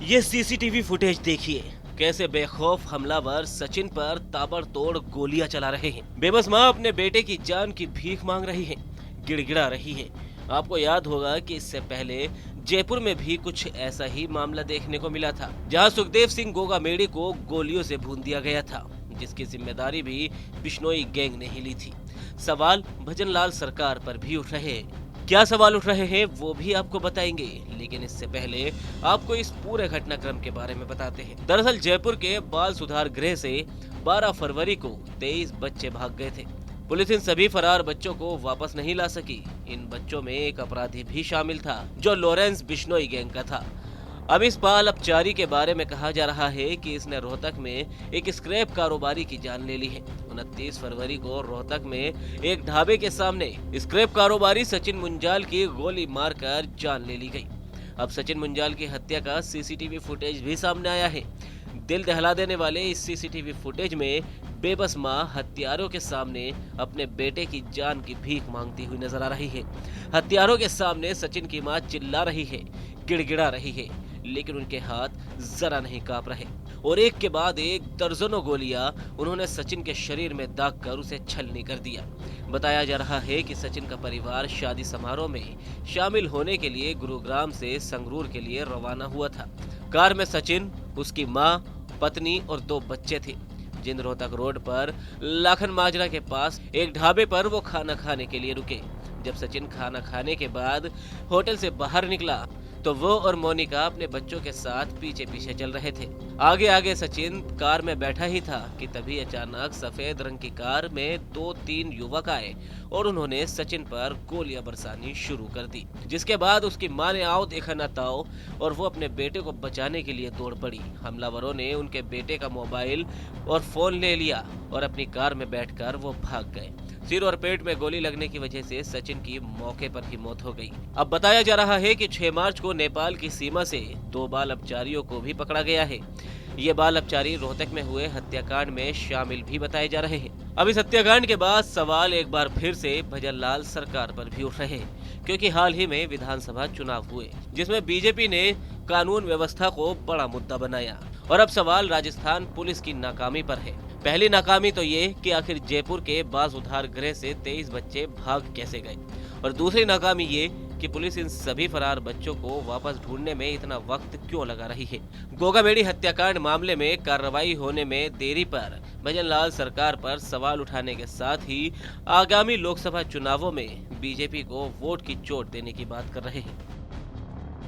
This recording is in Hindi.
ये सीसीटीवी फुटेज देखिए, कैसे बेखौफ हमलावर सचिन पर ताबड़तोड़ गोलियां चला रहे हैं। बेबस मां अपने बेटे की जान की भीख मांग रही है, गिड़गिड़ा रही है। आपको याद होगा कि इससे पहले जयपुर में भी कुछ ऐसा ही मामला देखने को मिला था, जहां सुखदेव सिंह गोगामेड़ी को गोलियों से भून दिया गया था, जिसकी जिम्मेदारी भी बिश्नोई गैंग ने ही ली थी। सवाल भजनलाल सरकार पर भी उठ रहे हैं। क्या सवाल उठ रहे हैं वो भी आपको बताएंगे, लेकिन इससे पहले आपको इस पूरे घटनाक्रम के बारे में बताते हैं। दरअसल जयपुर के बाल सुधार गृह से 12 फरवरी को 23 बच्चे भाग गए थे। पुलिस इन सभी फरार बच्चों को वापस नहीं ला सकी। इन बच्चों में एक अपराधी भी शामिल था, जो लॉरेंस बिश्नोई गैंग का था। अब इस बाल अपचारी के बारे में कहा जा रहा है कि इसने रोहतक में एक स्क्रैप कारोबारी की जान ले ली है। 29 फरवरी को रोहतक में एक ढाबे के सामने स्क्रैप कारोबारी सचिन मुंजाल की गोली मारकर जान ले ली गई। अब सचिन मुंजाल की हत्या का सीसीटीवी फुटेज भी सामने आया है। दिल दहला देने वाले इस सीसीटीवी फुटेज में बेबस मां हत्यारों के सामने अपने बेटे की जान की भीख मांगती हुई नजर आ रही है। हत्यारों के सामने सचिन की मां चिल्ला रही है, गिड़गिड़ा रही है, लेकिन उनके हाथ जरा नहीं कांप रहे और एक के बाद एक दर्जनों गोलियां उन्होंने सचिन के शरीर में दाग कर उसे छलनी कर दिया। बताया जा रहा है कि सचिन का परिवार शादी समारोह में शामिल होने के लिए गुरुग्राम से संगरूर के लिए रवाना हुआ था। कार में सचिन, उसकी मां, पत्नी और 2 बच्चे थे। जिंद रोहतक रोड पर लाखन माजरा के पास एक ढाबे पर वो खाना खाने के लिए रुके। जब सचिन खाना खाने के बाद होटल से बाहर निकला तो वो और मोनिका अपने बच्चों के साथ पीछे पीछे चल रहे थे। आगे आगे सचिन कार में बैठा ही था कि तभी अचानक सफेद रंग की कार में 2-3 युवक आए और उन्होंने सचिन पर गोलियां बरसानी शुरू कर दी, जिसके बाद उसकी मां ने आओ देखा ना ताओ और वो अपने बेटे को बचाने के लिए दौड़ पड़ी। हमलावरों ने उनके बेटे का मोबाइल और फोन ले लिया और अपनी कार में बैठकर वो भाग गए। सिर और पेट में गोली लगने की वजह से सचिन की मौके पर ही मौत हो गई। अब बताया जा रहा है कि 6 मार्च को नेपाल की सीमा से 2 बाल अपचारियों को भी पकड़ा गया है। ये बाल अपचारी रोहतक में हुए हत्याकांड में शामिल भी बताए जा रहे हैं। अब इस हत्याकांड के बाद सवाल एक बार फिर से भजनलाल सरकार पर भी उठ रहे हैं, क्योंकि हाल ही में विधानसभा चुनाव हुए, जिसमें बीजेपी ने कानून व्यवस्था को बड़ा मुद्दा बनाया और अब सवाल राजस्थान पुलिस की नाकामी पर है। पहली नाकामी तो ये कि आखिर जयपुर के बाल सुधार गृह से 23 बच्चे भाग कैसे गए, और दूसरी नाकामी ये कि पुलिस इन सभी फरार बच्चों को वापस ढूंढने में इतना वक्त क्यों लगा रही है। गोगामेड़ी हत्याकांड मामले में कार्रवाई होने में देरी पर भजनलाल सरकार पर सवाल उठाने के साथ ही आगामी लोकसभा चुनावों में बीजेपी को वोट की चोट देने की बात कर रहे हैं।